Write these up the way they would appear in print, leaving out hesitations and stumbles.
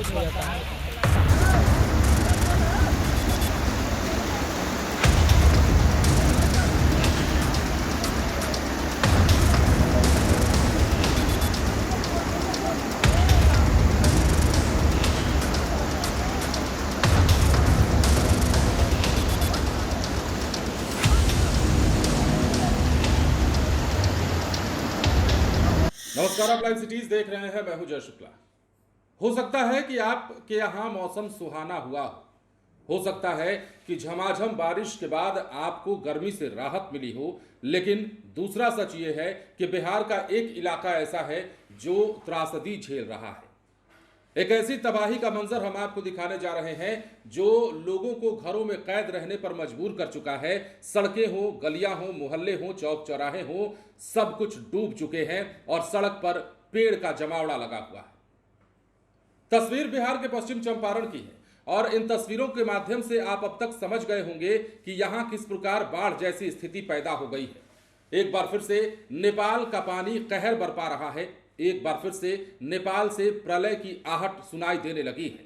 बारिश हो जाता है। नमस्कार, आप लाइव सिटीज देख रहे हैं। मैं हूं जय शुक्ला। हो सकता है कि आपके यहां मौसम सुहाना हुआ हो सकता है कि झमाझम बारिश के बाद आपको गर्मी से राहत मिली हो, लेकिन दूसरा सच ये है कि बिहार का एक इलाका ऐसा है जो त्रासदी झेल रहा है। एक ऐसी तबाही का मंजर हम आपको दिखाने जा रहे हैं जो लोगों को घरों में कैद रहने पर मजबूर कर चुका है। सड़कें हो, गलियां हो, मोहल्ले हो, चौक चौराहे हो, सब कुछ डूब चुके हैं और सड़क पर पेड़ का जमावड़ा लगा हुआ है। तस्वीर बिहार के पश्चिम चंपारण की है और इन तस्वीरों के माध्यम से आप अब तक समझ गए होंगे कि यहां किस प्रकार बाढ़ जैसी स्थिति पैदा हो गई है। एक बार फिर से नेपाल का पानी कहर बरपा रहा है। एक बार फिर से नेपाल से प्रलय की आहट सुनाई देने लगी है।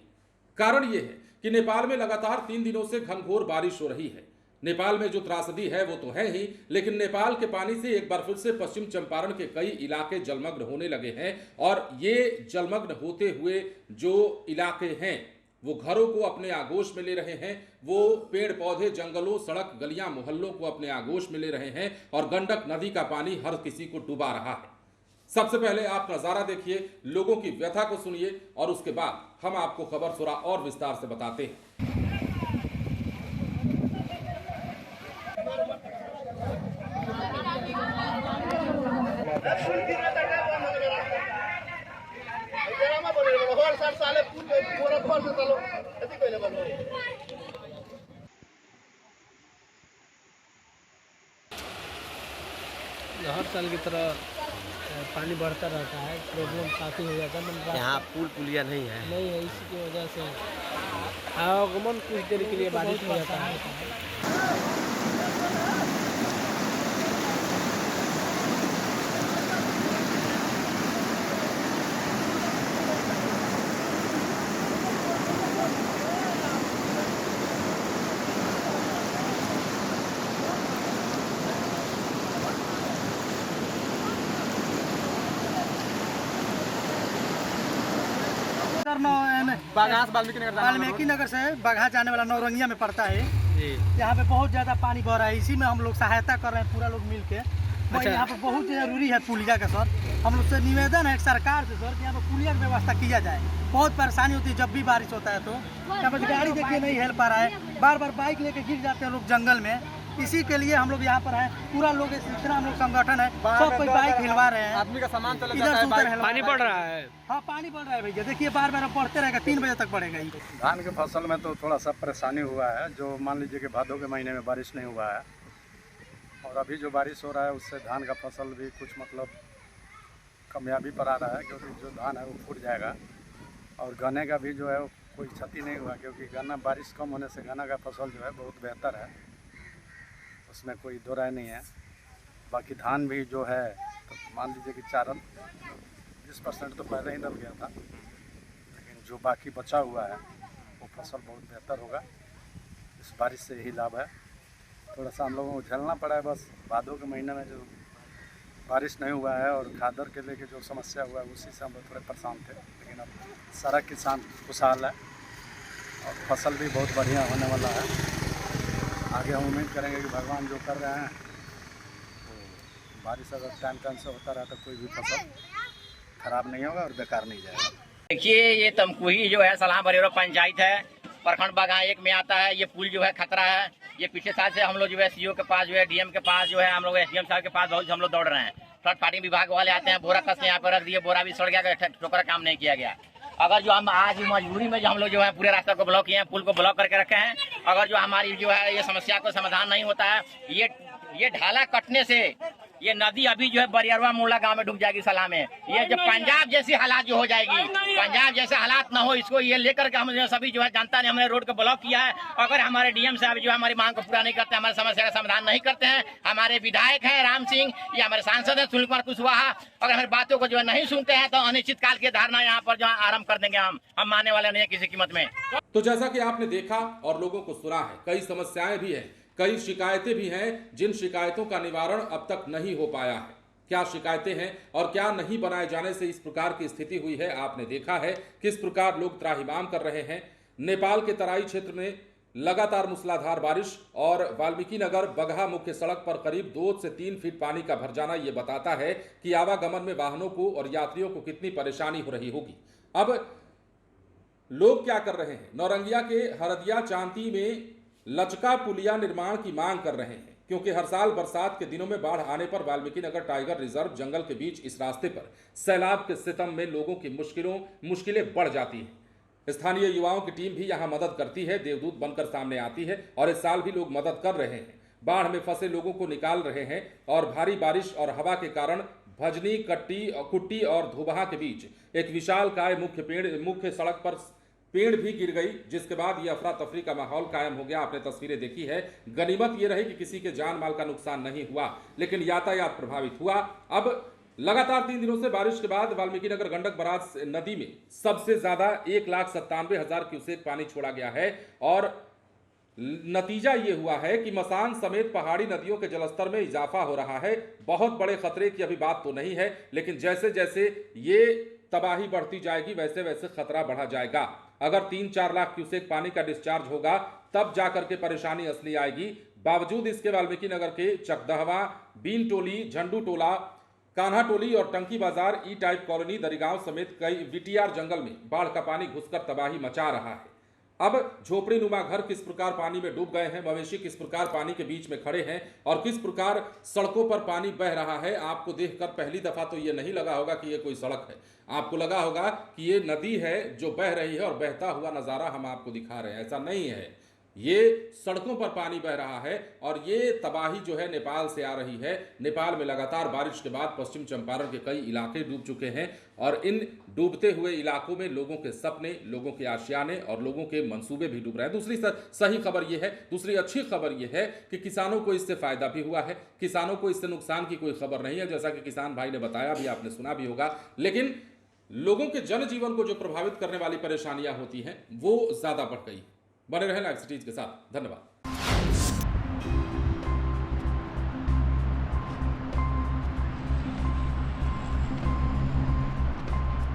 कारण यह है कि नेपाल में लगातार 3 दिनों से घनघोर बारिश हो रही है। नेपाल में जो त्रासदी है वो तो है ही, लेकिन नेपाल के पानी से एक बार फिर से पश्चिम चंपारण के कई इलाके जलमग्न होने लगे हैं और ये जलमग्न होते हुए जो इलाके हैं वो घरों को अपने आगोश में ले रहे हैं। वो पेड़ पौधे, जंगलों, सड़क, गलियां, मोहल्लों को अपने आगोश में ले रहे हैं और गंडक नदी का पानी हर किसी को डुबा रहा है। सबसे पहले आप नजारा देखिए, लोगों की व्यथा को सुनिए और उसके बाद हम आपको खबर थोड़ा और विस्तार से बताते हैं। हर साल की तरह पानी बढ़ता रहता है, प्रॉब्लम काफ़ी हो जाता है। यहाँ पुल पुलिया नहीं है। नहीं है, इसी की वजह से आवागमन कुछ देर के लिए बाधित हो जाता है। वाल्मीकि नगर से बगहा जाने वाला नौरंगिया में पड़ता है। यहाँ पे बहुत ज्यादा पानी बह रहा है, इसी में हम लोग सहायता कर रहे हैं पूरा लोग मिल के। अच्छा। यहाँ पे बहुत जरूरी है पुलिया का सर। हम लोग से निवेदन है सरकार से सर कि यहाँ पे पुलिया की व्यवस्था किया जाए। बहुत परेशानी होती है जब भी बारिश होता है तो यहाँ पे गाड़ी देखिए नहीं हेल पा रहा है, बार बार बाइक लेके गिर जाते हैं लोग जंगल में। इसी के लिए हम लोग यहाँ पर है, पूरा लोग इतना हम लोग संगठन है, सब कोई बाइक हिलवा रहे हैं। आदमी का सामान चला इधर से उधर पानी बढ़ रहा है। हाँ पानी बढ़ रहा है भैया, देखिए बार बार बढ़ते रहेगा, 3 बजे तक बढ़ेगा ही। धान की फसल में तो थोड़ा सा परेशानी हुआ है, जो मान लीजिए कि भादों के महीने में बारिश नहीं हुआ है और अभी जो बारिश हो रहा है उससे धान का फसल भी कुछ मतलब कामयाबी पर आ रहा है, क्योंकि जो धान है वो फूट जाएगा और गन्ने का भी जो है कोई क्षति नहीं हुआ, क्योंकि गन्ना बारिश कम होने से गन्ना का फसल जो है बहुत बेहतर है, उसमें कोई दो राय नहीं है। बाकी धान भी जो है तो मान लीजिए कि 20% तो पहले ही दब गया था, लेकिन जो बाकी बचा हुआ है वो फसल बहुत बेहतर होगा। इस बारिश से यही लाभ है। थोड़ा सा हम लोगों को झेलना पड़ा है बस, भादों के महीने में जो बारिश नहीं हुआ है और खादर के लेके जो समस्या हुआ है उसी से हम लोग थोड़े परेशान थे, लेकिन अब सारा किसान खुशहाल है और फसल भी बहुत बढ़िया होने वाला है। आगे हम उम्मीद करेंगे कि भगवान जो कर रहे हैं तो बारिश अगर टाइम से होता रहा तो कोई भी फसल खराब नहीं होगा और बेकार नहीं जाएगा। देखिए ये तमकुही जो है सलाह बरेरो पंचायत है, प्रखंड बगहा 1 में आता है। ये पुल जो है खतरा है। ये पिछले साल से हम लोग जो है सीओ के पास जो है डीएम के पास जो है हम लोग एसडीएम साहब के पास बहुत हम लोग दौड़ रहे हैं। फ्लड फाइटिंग विभाग वाले आते हैं, बोरा कस के यहाँ पर रख दिए, बोरा भी सड़ गया, ठोकर काम नहीं किया गया। अगर जो हम आज मजबूरी में जो हम लोग जो है पूरे रास्ते को ब्लॉक किए हैं, पुल को ब्लॉक करके रखे हैं, अगर जो हमारी जो है ये समस्या को समाधान नहीं होता है, ये ढाला कटने से ये नदी अभी जो है बरियरवा मोला गांव में डूब जाएगी सलाह में। ये जो पंजाब जैसी हालात जो हो जाएगी, पंजाब जैसे हालात ना हो, इसको ये लेकर के हम सभी जो है जनता ने हमने रोड को ब्लॉक किया है। अगर हमारे डीएम साहब जो हमारी मांग को पूरा नहीं करते, हमारी समस्या का समाधान नहीं करते हैं, हमारे विधायक हैं राम सिंह या हमारे सांसद हैं सुनील कुमार कुशवाहा, अगर हमारी बातों को जो है नहीं सुनते हैं तो अनिश्चित काल की धारणा यहाँ पर जो आरम्भ कर देंगे। हम मानने वाले नहीं है किसी कीमत में। तो जैसा कि आपने देखा और लोगों को सुना है, कई समस्याएं भी हैं, कई शिकायतें भी हैं, जिन शिकायतों का निवारण अब तक नहीं हो पाया है। क्या शिकायतें हैं और क्या नहीं बनाए जाने से इस प्रकार की स्थिति हुई है, आपने देखा है किस प्रकार लोग त्राहिमाम कर रहे हैं। नेपाल के तराई क्षेत्र में लगातार मूसलाधार बारिश और वाल्मीकि नगर बगहा मुख्य सड़क पर करीब 2 से 3 फीट पानी का भर जाना ये बताता है कि आवागमन में वाहनों को और यात्रियों को कितनी परेशानी हो रही होगी। अब लोग क्या कर रहे हैं, नौरंगिया के हरदिया चांती में लचका पुलिया निर्माण की मांग कर रहे हैं, क्योंकि हर साल बरसात के दिनों में बाढ़ आने पर वाल्मीकि नगर टाइगर रिजर्व जंगल के बीच इस रास्ते पर सैलाब के सितम में लोगों की मुश्किलें बढ़ जाती हैं। स्थानीय युवाओं की टीम भी यहां मदद करती है, देवदूत बनकर सामने आती है और इस साल भी लोग मदद कर रहे हैं। बाढ़ में फंसे लोगों को निकाल रहे हैं और भारी बारिश और हवा के कारण भजनी कुट्टी और धुबहा के बीच एक विशालकाय मुख्य सड़क पर पेड़ भी गिर गई, जिसके बाद ये अफरा तफरी का माहौल कायम हो गया। आपने तस्वीरें देखी है। गनीमत ये रही कि किसी के जान माल का नुकसान नहीं हुआ, लेकिन यातायात प्रभावित हुआ। अब लगातार 3 दिनों से बारिश के बाद वाल्मीकि नगर गंडक बराज नदी में सबसे ज्यादा 1,97,000 क्यूसेक पानी छोड़ा गया है और नतीजा ये हुआ है कि मसान समेत पहाड़ी नदियों के जलस्तर में इजाफा हो रहा है। बहुत बड़े खतरे की अभी बात तो नहीं है, लेकिन जैसे जैसे ये तबाही बढ़ती जाएगी वैसे वैसे खतरा बढ़ा जाएगा। अगर 3-4 लाख क्यूसेक पानी का डिस्चार्ज होगा तब जाकर के परेशानी असली आएगी। बावजूद इसके वाल्मीकि नगर के चकदहवा, बीन टोली, झंडू टोला, कान्हा टोली और टंकी बाजार, ई टाइप कॉलोनी, दरिगांव समेत कई वीटीआर जंगल में बाढ़ का पानी घुसकर तबाही मचा रहा है। अब झोपड़ी नुमा घर किस प्रकार पानी में डूब गए हैं, मवेशी किस प्रकार पानी के बीच में खड़े हैं और किस प्रकार सड़कों पर पानी बह रहा है, आपको देखकर पहली दफा तो ये नहीं लगा होगा कि ये कोई सड़क है। आपको लगा होगा कि ये नदी है जो बह रही है और बहता हुआ नजारा हम आपको दिखा रहे हैं। ऐसा नहीं है, ये सड़कों पर पानी बह रहा है और ये तबाही जो है नेपाल से आ रही है। नेपाल में लगातार बारिश के बाद पश्चिम चंपारण के कई इलाके डूब चुके हैं और इन डूबते हुए इलाकों में लोगों के सपने, लोगों के आशियाने और लोगों के मंसूबे भी डूब रहे हैं। दूसरी सही खबर यह है, दूसरी अच्छी खबर यह है कि किसानों को इससे फायदा भी हुआ है। किसानों को इससे नुकसान की कोई खबर नहीं है, जैसा कि किसान भाई ने बताया भी, आपने सुना भी होगा। लेकिन लोगों के जनजीवन को जो प्रभावित करने वाली परेशानियां होती हैं वो ज्यादा बढ़ गई। बने रहे लाइव सिटीज के साथ। धन्यवाद।